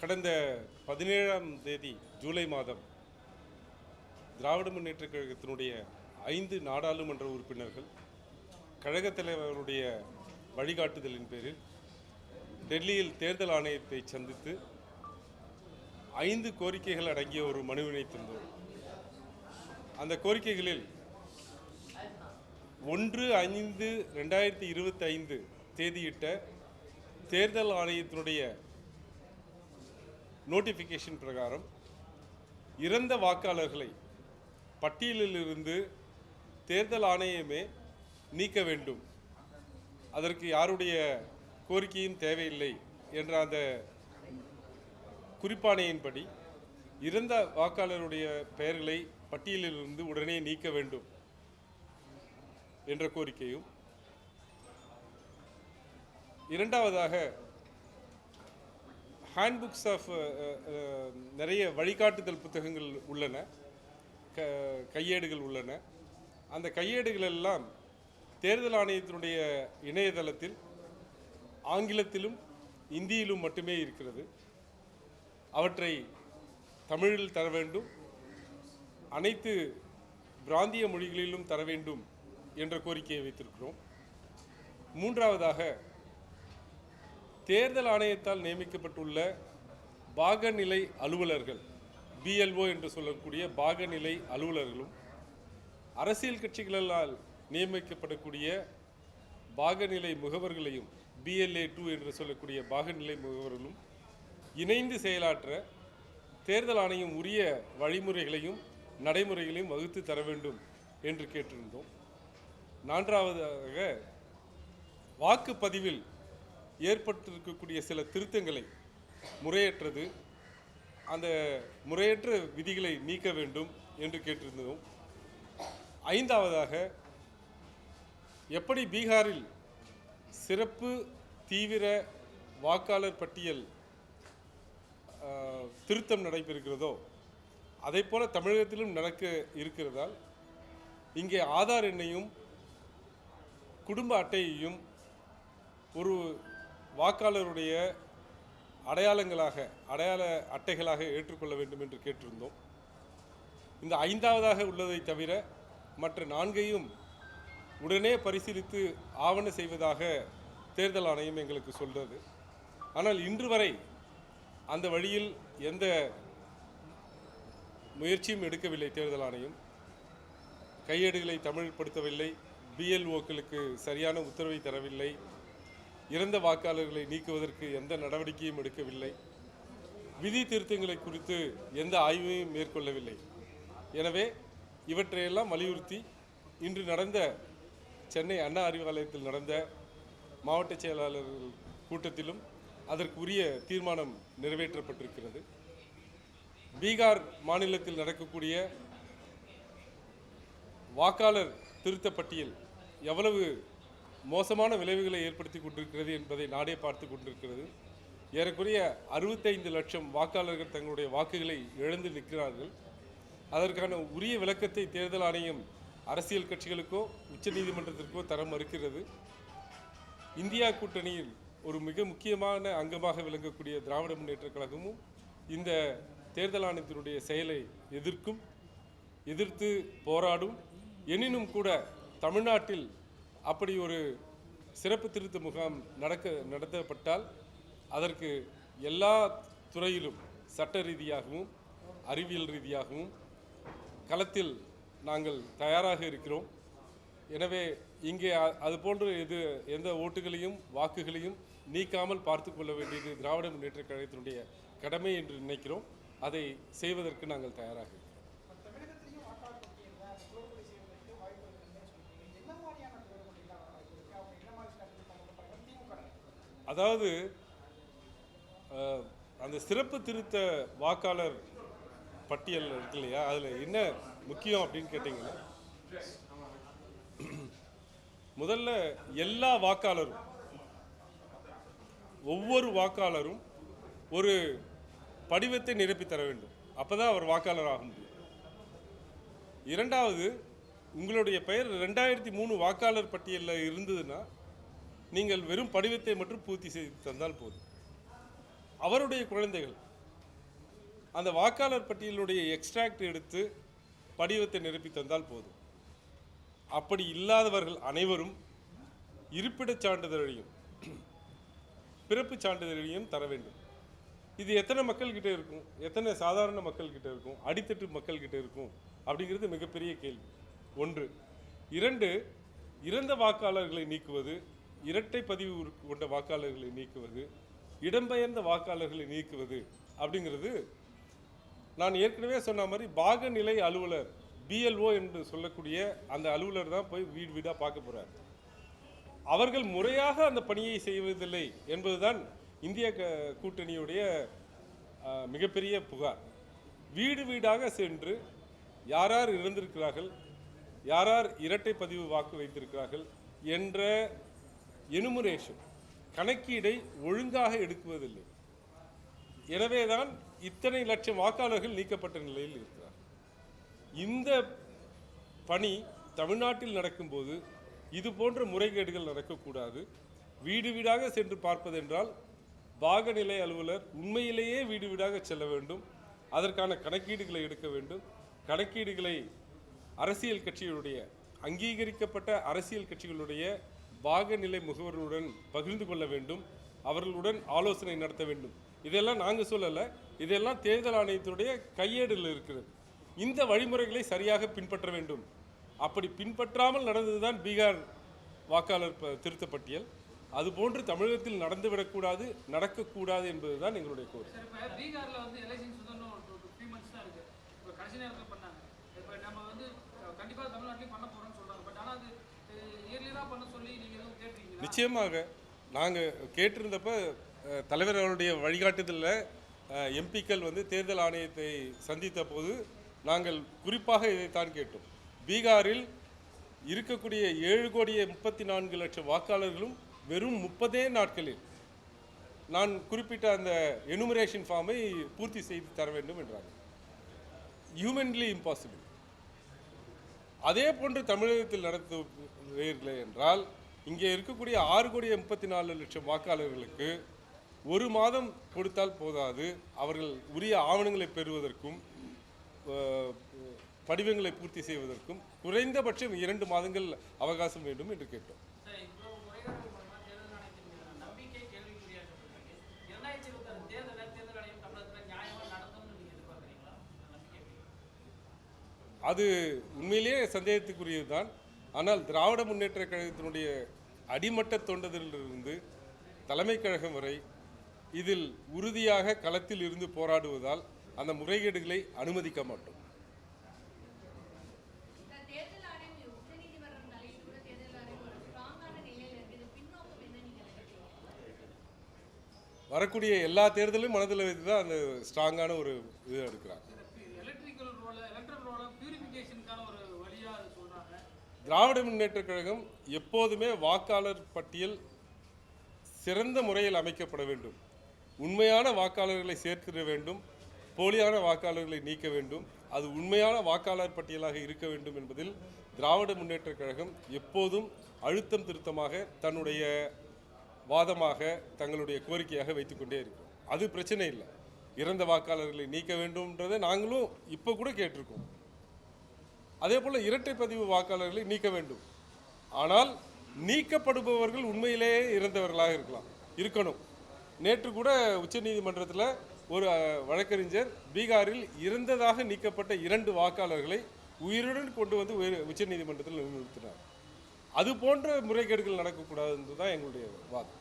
கடந்த 17ஆம் தேதி ஜூலை மாதம் திராவிட முன்னேற்றக் கழகத்தினுடைய 5 நாடாளுமன்ற உறுப்பினர்கள் கழகத் தலைவருடைய வழிகாட்டுதலின் பேரில் டெல்லியில் தேர்தல் ஆணையத்தை சந்தித்து 5 கோரிக்கைகள் அடங்கிய ஒரு மனுவினை தந்தோம். அந்த கோரிக்கைகளில் 1/5/2025 தேதியிட்ட தேர்தல் ஆணையத்தினுடைய நோட்டிஃபிகேஷன் பிரகாரம் இறந்த வாக்காளர்களை பட்டியலிலிருந்து தேர்தல் ஆணையமே நீக்க வேண்டும், அதற்கு யாருடைய கோரிக்கையும் தேவையில்லை என்ற அந்த குறிப்பாணையின்படி இறந்த வாக்காளருடைய பெயர்களை பட்டியலிலிருந்து உடனே நீக்க வேண்டும் என்ற கோரிக்கையும், இரண்டாவதாக ஹேண்ட்புக்ஸ் ஆஃப் நிறைய வழிகாட்டுதல் புத்தகங்கள் உள்ளன, கையேடுகள் உள்ளன. அந்த கையேடுகள் எல்லாம் தேர்தல் ஆணையத்தினுடைய இணையதளத்தில் ஆங்கிலத்திலும் இந்தியிலும் மட்டுமே இருக்கிறது. அவற்றை தமிழில் தர வேண்டும், அனைத்து பிராந்திய மொழிகளிலும் தர வேண்டும் என்ற கோரிக்கையை வைத்திருக்கிறோம். மூன்றாவதாக, தேர்தல் ஆணையத்தால் நியமிக்கப்பட்டுள்ள பாகநிலை அலுவலர்கள், BLO என்று சொல்லக்கூடிய பாகநிலை அலுவலர்களும், அரசியல் கட்சிகளால் நியமிக்கப்படக்கூடிய பாகநிலை முகவர்களையும், BLA2 என்று சொல்லக்கூடிய பாகநிலை முகவர்களும் இணைந்து செயலாற்ற தேர்தல் ஆணையம் உரிய வழிமுறைகளையும் நடைமுறைகளையும் வகுத்து தர வேண்டும் என்று கேட்டிருந்தோம். நான்காவதாக, வாக்குப்பதிவில் ஏற்பட்டிருக்கக்கூடிய சில திருத்தங்களை முறையற்றது, அந்த முறையற்ற விதிகளை நீக்க வேண்டும் என்று கேட்டிருந்தோம். ஐந்தாவதாக, எப்படி பீகாரில் சிறப்பு தீவிர வாக்காளர் பட்டியல் திருத்தம் நடைபெறுகிறதோ அதைப்போல தமிழகத்திலும் நடக்க இருக்கிறதால் இங்கே ஆதார் எண்ணையும் குடும்ப அட்டையையும் ஒரு வாக்காளருடைய அடையாள அட்டைகளாக ஏற்றுக்கொள்ள வேண்டும் என்று கேட்டிருந்தோம். இந்த ஐந்தாவதாக உள்ளதை தவிர மற்ற 4ஐயும் உடனே பரிசீலித்து ஆவண செய்வதாக தேர்தல் ஆணையம் எங்களுக்கு சொல்கிறது. ஆனால் இன்று வரை அந்த வழியில் எந்த முயற்சியும் எடுக்கவில்லை. தேர்தல் ஆணையம் கையேடுகளை தமிழ்படுத்தவில்லை, BLOக்களுக்கு சரியான உத்தரவை தரவில்லை, இறந்த வாக்காளர்களை நீக்குவதற்கு எந்த நடவடிக்கையும் எடுக்கவில்லை, விதி திருத்தங்களை குறித்து எந்த ஆய்வையும் மேற்கொள்ளவில்லை. எனவே இவற்றையெல்லாம் வலியுறுத்தி இன்று நடந்த சென்னை அண்ணா அறிவாலயத்தில் நடந்த மாவட்ட செயலாளர்கள் கூட்டத்திலும் அதற்கு உரிய தீர்மானம் நிறைவேற்றப்பட்டிருக்கிறது. பீகார் மாநிலத்தில் நடக்கக்கூடிய வாக்காளர் திருத்த பட்டியல் எவ்வளவு மோசமான விளைவுகளை ஏற்படுத்தி கொண்டிருக்கிறது என்பதை நாடே பார்த்து கொண்டிருக்கிறது. ஏறக்குறைய 65 லட்சம் வாக்காளர்கள் தங்களுடைய வாக்குகளை இழந்து நிற்கிறார்கள். அதற்கான உரிய விளக்கத்தை தேர்தல் ஆணையம் அரசியல் கட்சிகளுக்கோ உச்சநீதிமன்றத்திற்கோ தர மறுக்கிறது. இந்தியா கூட்டணியில் ஒரு மிக முக்கியமான அங்கமாக விளங்கக்கூடிய திராவிட முன்னேற்றக் கழகமும் இந்த தேர்தல் ஆணையத்தினுடைய செயலை எதிர்த்து போராடும். எனினும் கூட தமிழ்நாட்டில் அப்படி ஒரு சிறப்பு திருத்த முகாம் நடத்தப்பட்டால் அதற்கு எல்லா துறையிலும் சட்ட ரீதியாகவும் அறிவியல் ரீதியாகவும் களத்தில் நாங்கள் தயாராக இருக்கிறோம். எனவே இங்கே அதுபோன்று எந்த ஓட்டுகளையும் வாக்குகளையும் நீக்காமல் பார்த்து கொள்ள வேண்டியது திராவிட முன்னேற்றக் கழகத்தினுடைய கடமை என்று நினைக்கிறோம். அதை செய்வதற்கு நாங்கள் தயாராக இருக்கிறோம். அதாவது அந்த சிறப்பு திருத்த வாக்காளர் பட்டியல் இருக்கு இல்லையா, அதில் என்ன முக்கியம் அப்படின்னு கேட்டிங்கன்னா, முதல்ல எல்லா வாக்காளரும், ஒவ்வொரு வாக்காளரும் ஒரு படிவத்தை நிரப்பி தர வேண்டும். அப்போ தான் அவர் வாக்காளர் ஆக முடியும். இரண்டாவது, உங்களுடைய பெயர் 2003 வாக்காளர் பட்டியலில் இருந்ததுன்னா நீங்கள் வெறும் படிவத்தை மட்டும் பூர்த்தி செய்து தந்தால் போதும். அவருடைய குழந்தைகள் அந்த வாக்காளர் பட்டியலுடைய எக்ஸ்ட்ராக்ட் எடுத்து படிவத்தை நிரப்பி தந்தால் போதும். அப்படி இல்லாதவர்கள் அனைவரும் இருப்பிடச் சான்றிதழையும் பிறப்புச் சான்றிதழையும் தர வேண்டும். இது எத்தனை மக்கள்கிட்ட இருக்கும், எத்தனை சாதாரண மக்கள்கிட்ட இருக்கும், அடித்தட்டு மக்கள்கிட்ட இருக்கும் அப்படிங்கிறது மிகப்பெரிய கேள்வி. ஒன்று. இரண்டு, இறந்த வாக்காளர்களை நீக்குவது, இரட்டை பதிவு கொண்ட வாக்காளர்களை நீக்குவது, இடம்பெயர்ந்த வாக்காளர்களை நீக்குவது அப்படிங்கிறது நான் ஏற்கனவே சொன்ன மாதிரி பாகநிலை அலுவலர் பிஎல்ஓ என்று சொல்லக்கூடிய அந்த அலுவலர் தான் போய் வீடு வீடாக பார்க்க போகிறார். அவர்கள் முறையாக அந்த பணியை செய்வதில்லை என்பதுதான் இந்திய கூட்டணியுடைய மிகப்பெரிய புகார். வீடு வீடாக சென்று யார் யார் இறந்திருக்கிறார்கள், யார் யார் இரட்டை பதிவு வாக்கு வைத்திருக்கிறார்கள் என்ற எனுமரேஷன் கணக்கீடை ஒழுங்காக எடுக்குவதில்லை. எனவேதான் இத்தனை லட்சம் வாக்காளர்கள் நீக்கப்பட்ட நிலையில் இருக்கிறார். இந்த பணி தமிழ்நாட்டில் நடக்கும்போது இது போன்ற முறைகேடுகள் நடக்கக்கூடாது. வீடு வீடாக சென்று பார்ப்பதென்றால் பாகநிலை அலுவலர் உண்மையிலேயே வீடு வீடாக செல்ல வேண்டும். அதற்கான கணக்கீடுகளை எடுக்க வேண்டும். கணக்கீடுகளை அரசியல் கட்சிகளுடைய அங்கீகரிக்கப்பட்ட அரசியல் கட்சிகளுடைய பாகநிலை முகவர்களுடன் பகிர்ந்து கொள்ள வேண்டும். அவர்களுடன் ஆலோசனை நடத்த வேண்டும். இதெல்லாம் நாங்கள் சொல்லலை, இதெல்லாம் தேர்தல் ஆணையத்துடைய கையேடில் இருக்கிறது. இந்த வழிமுறைகளை சரியாக பின்பற்ற வேண்டும். அப்படி பின்பற்றாமல் நடந்ததுதான் பீகார் வாக்காளர் திருத்த பட்டியல். அதுபோன்று தமிழகத்தில் நடந்துவிடக்கூடாது, நடக்கக்கூடாது என்பதுதான் எங்களுடைய கோரிக்கை. பீகார்ல வந்து எலெக்ஷன்ஸ் வந்து 3 months தான் இருக்கு. இப்போ கடைசி நேரத்தில் பண்ணாங்க. இப்போ நம்ம வந்து கண்டிப்பாக தமிழ்நாட்டிலையும் பண்ண போறோம்னு சொல்றாங்க. பட் ஆனால் அது இயர்லியாக பண்ண சொல்லி நீங்க எதுவும் கேட்டீங்களா? நிச்சயமாக நாங்கள் கேட்டிருந்தப்ப தலைவர் அவருடைய வழிகாட்டுதலில் எம்பிக்கள் வந்து தேர்தல் ஆணையத்தை சந்தித்த போது நாங்கள் குறிப்பாக இதைத்தான் கேட்டோம். பீகாரில் இருக்கக்கூடிய 7,34,00,000 வாக்காளர்களும் வெறும் 30 நாட்களில் நான் குறிப்பிட்ட அந்த எனுமரேஷன் ஃபார்மை பூர்த்தி செய்து தர வேண்டும் என்றாங்க. Humanly impossible. அதே போன்று தமிழகத்தில் நடத்துவீர்கள் என்றால் இங்கே இருக்கக்கூடிய 6,34,00,000 வாக்காளர்களுக்கு 1 மாதம் கொடுத்தால் போதாது. அவர்கள் உரிய ஆவணங்களை பெறுவதற்கும் படிவங்களை பூர்த்தி செய்வதற்கும் குறைந்தபட்சம் 2 மாதங்கள் அவகாசம் வேண்டும் என்று கேட்டோம். அது உண்மையிலேயே சந்தேகத்துக்குரியதுதான். ஆனால் திராவிட முன்னேற்ற கழகத்தினுடைய அடிமட்ட தொண்டதிலிருந்து தலைமை கழகம் வரை இதில் உறுதியாக களத்தில் இருந்து போராடுவதால் அந்த முறைகேடுகளை அனுமதிக்க மாட்டோம். வரக்கூடிய எல்லா தேர்தலும் மனதில் வைத்து தான் அந்த ஸ்ட்ராங்கான ஒரு இது எடுக்கிறாங்க. திராவிட முன்னேற்ற கழகம் எப்போதுமே வாக்காளர் பட்டியல் சிறந்த முறையில் அமைக்கப்பட வேண்டும். உண்மையான வாக்காளர்களை சேர்த்திட வேண்டும். போலியான வாக்காளர்களை நீக்க வேண்டும். அது உண்மையான வாக்காளர் பட்டியலாக இருக்க வேண்டும் என்பதில் திராவிட முன்னேற்ற கழகம் எப்போதும் அழுத்தம் திருத்தமாக தன்னுடைய வாதமாக தங்களுடைய கோரிக்கையாக வைத்துக்கொண்டே இருக்கும். அது பிரச்சனை இல்லை. இறந்த வாக்காளர்களை நீக்க வேண்டும்ன்றதை நாங்களும் இப்போ கூட கேட்டிருக்கோம். அதே போல் இரட்டை பதிவு வாக்காளர்களை நீக்க வேண்டும். ஆனால் நீக்கப்படுபவர்கள் உண்மையிலேயே இறந்தவர்களாக இருக்கணும். நேற்று கூட உச்சநீதிமன்றத்தில் ஒரு வழக்கறிஞர் பீகாரில் இறந்ததாக நீக்கப்பட்ட 2 வாக்காளர்களை உயிருடன் கொண்டு வந்து உச்சநீதிமன்றத்தில் நிறுத்தினார். அது போன்ற முறைகேடுகள் நடக்கக்கூடாது என்பதுதான் எங்களுடைய வாதம்.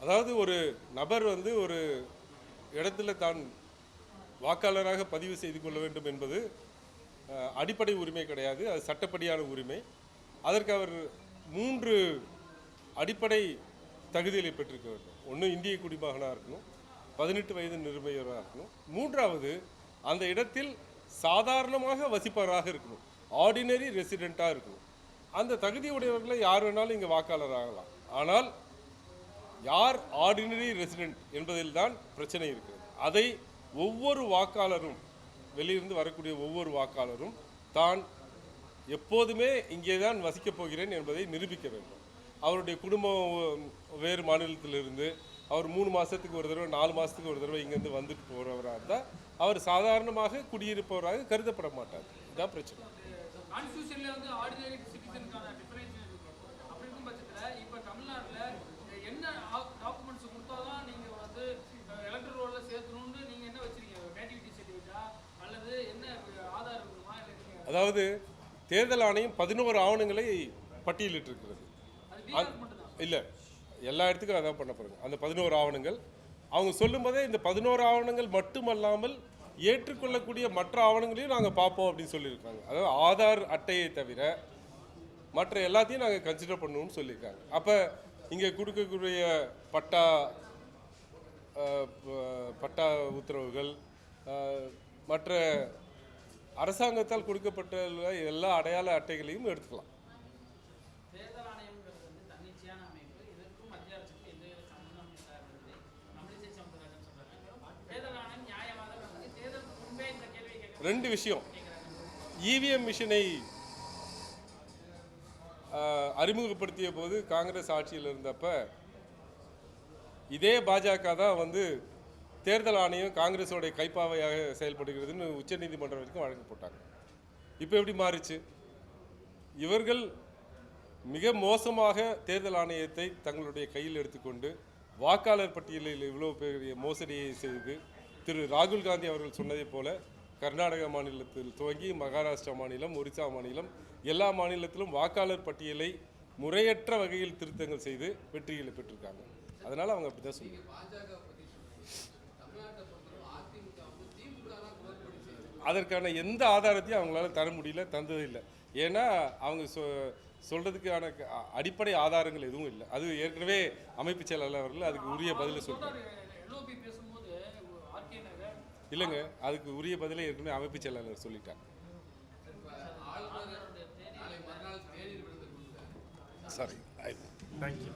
அதாவது ஒரு நபர் வந்து ஒரு இடத்துல தான் வாக்காளராக பதிவு செய்து கொள்ள வேண்டும் என்பது அடிப்படை உரிமை கிடையாது. அது சட்டப்படியான உரிமை. அதற்கு அவர் 3 அடிப்படை தகுதிகளை பெற்றிருக்க வேண்டும். ஒன்று, இந்திய குடிமகனாக இருக்கணும். 18 வயது நிரம்பியவராக இருக்கணும். 3வது, அந்த இடத்தில் சாதாரணமாக வசிப்பவராக இருக்கணும். ஆர்டினரி ரெசிடெண்ட்டாக இருக்கணும். அந்த தகுதியுடையவர்களை யார் வேணாலும் இங்கே வாக்காளர் ஆகலாம். ஆனால் யார் ஆர்டினரி ரெசிடெண்ட் என்பதில் தான் பிரச்சனை இருக்கிறது. அதை ஒவ்வொரு வாக்காளரும் வெளியிருந்து வரக்கூடிய ஒவ்வொரு வாக்காளரும் தான் எப்போதுமே இங்கே தான் வசிக்கப் போகிறேன் என்பதை நிரூபிக்க வேண்டும். அவருடைய குடும்பம் வேறு மாநிலத்திலிருந்து அவர் 3 மாதத்துக்கு ஒரு தடவை 4 மாதத்துக்கு ஒரு தடவை இங்கேருந்து வந்துட்டு போகிறவராக இருந்தால் அவர் சாதாரணமாக குடியிருப்பவராக கருதப்பட மாட்டார். இதுதான் பிரச்சனை. கான்ஸ்டியூஷன்ல வந்து ஆர்டினரி சிட்டிசனுக்கான டிஃபரன்ஷியேஷன் இருக்கு. அப்படி இருக்கும் பட்சத்தில் இப்போ தமிழ்நாட்டில் என்ன டாக்குமெண்ட்ஸ் கொடுத்தாதான் நீங்கள் வந்து எலக்ட்ரல் ரோலில் சேர்த்தணும்னு நீங்கள் என்ன வச்சிருக்கீங்க? நேட்டிவிட்டி சர்டிஃபிகேட்டா அல்லது என்ன ஆதாரம் இருக்குமா? இல்லை அதாவது தேர்தல் ஆணையம் 11 ஆவணங்களை பட்டியலிட்டிருக்கிறது. இல்லை, எல்லா இடத்துக்கும் அதான் பண்ண போகிறாங்க. அந்த 11 ஆவணங்கள் அவங்க சொல்லும்போதே இந்த 11 ஆவணங்கள் மட்டுமல்லாமல் ஏற்றுக்கொள்ளக்கூடிய மற்ற ஆவணங்களையும் நாங்கள் பார்ப்போம் அப்படின்னு சொல்லியிருக்காங்க. அதாவது ஆதார் அட்டையை தவிர மற்ற எல்லாத்தையும் நாங்கள் கன்சிடர் பண்ணுவோம்னு சொல்லியிருக்காங்க. அப்போ இங்கே கொடுக்கக்கூடிய பட்டா உத்தரவுகள், மற்ற அரசாங்கத்தால் கொடுக்கப்பட்ட எல்லா அடையாள அட்டைகளையும் எடுத்துக்கலாம். தேர்தல் ஆணையம்ங்கிறது வந்து தன்னிச்சையான அமைப்பு. இதற்கும் மத்திய அரசுக்கு எந்த சம்பந்தம் இல்லாதது தமிழிசை சவுந்தரராஜன் சொல்றாங்க. தேர்தல் ஆணையம் நியாயமாக தேர்தலுக்கு முன்பே இந்த கேள்வி கேட்க 2 விஷயம். இவிஎம் மிஷினை அறிமுகப்படுத்திய போது காங்கிரஸ் ஆட்சியில் இருந்தப்ப இதே பாஜக தான் வந்து தேர்தல் ஆணையம் காங்கிரஸோடைய கைப்பாவையாக செயல்படுகிறதுன்னு உச்சநீதிமன்றம் வரைக்கும் வழக்கு போட்டாங்க. இப்போ எப்படி மாறிச்சு? இவர்கள் மிக மோசமாக தேர்தல் ஆணையத்தை தங்களுடைய கையில் எடுத்துக்கொண்டு வாக்காளர் பட்டியலில் இவ்வளோ பெரிய மோசடியை செய்து திரு ராகுல் காந்தி அவர்கள் சொன்னதைப் போல கர்நாடக மாநிலத்தில் துவங்கி மகாராஷ்டிரா மாநிலம், ஒரிசா மாநிலம் எல்லா மாநிலத்திலும் வாக்காளர் பட்டியலை முறையற்ற வகையில் திருத்தங்கள் செய்து வெற்றிகளை பெற்றிருக்காங்க. அதனால் அவங்க அப்படி தான் சொல்லுவாங்க. அதற்கான எந்த ஆதாரத்தையும் அவங்களால தர முடியல, தந்ததில்லை. ஏன்னா அவங்க சொல்றதுக்கான அடிப்படை ஆதாரங்கள் எதுவும் இல்லை. அது ஏற்கனவே அமைப்பு செயலாளர் அவர்கள் அதுக்கு உரிய பதிலை சொல்றாங்க. இல்லைங்க, அதுக்கு உரிய பதிலை ஏற்கனவே அமைப்பு செயலாளர் சொல்லிட்டாங்க. சரி, தேங்க்யூ.